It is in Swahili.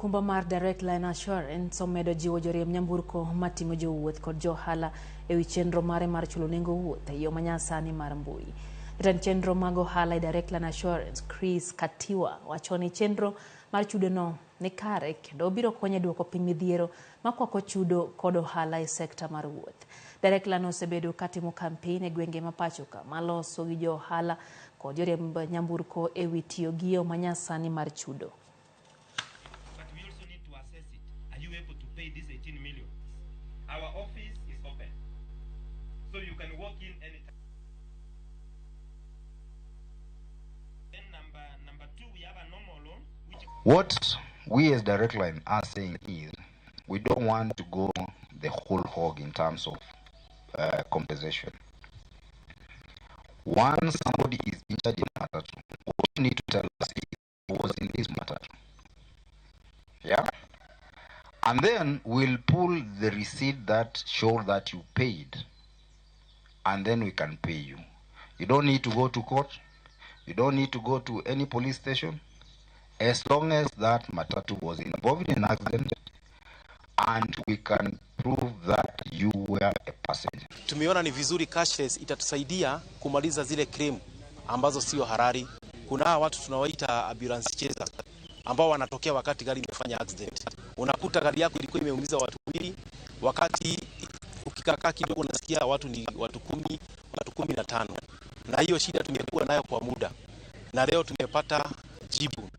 okumba mar Direct Line Assurance omedo jiwo joriemb nyamburko matimo jowuoth kod johala ewi chenro mare mar chulo nengo wuoth e yo manyasani mar mbui. Jatend chenro mag ohala e Direct Line Assurance Chris Katiwa wacho ni chenro mar chudo no ni kare kendo biro konyo duoko piny midhiero makwako chudo kod ohala e sekta mar wuoth. Direct Line osebedo katimo kampen e gwenge ma pacho ka maloso gi johala kod joriemb nyamburko ewi tiyo gi yo manyasani mar chudo. Able to pay this 18 million. Our office is open, so you can walk in anytime. Then number two, we have a normal loan. What we as Direct Line are saying is we don't want to go the whole hog in terms of compensation. Once somebody is injured in Matatu, what you need to tell us is who was in this Matatu. Yeah? And then we'll pull the receipt that shows that you paid, and then we can pay you. You don't need to go to court. You don't need to go to any police station. As long as that Matatu was involved in an accident, and we can prove that you were a passenger. Tumeona ni vizuri cashless itatusaidia kumaliza zile claim ambazo sio halali. Kuna watu tunawaita ambulance chasers ambao wanatokea wakati gari imefanya accident. Unakuta gari yako ilikuwa imeumiza watu 2, wakati ukikaa kidogo unasikia watu ni watu 10, watu 15. Na hiyo shida tumekuwa nayo kwa muda. Na leo tumepata jibu.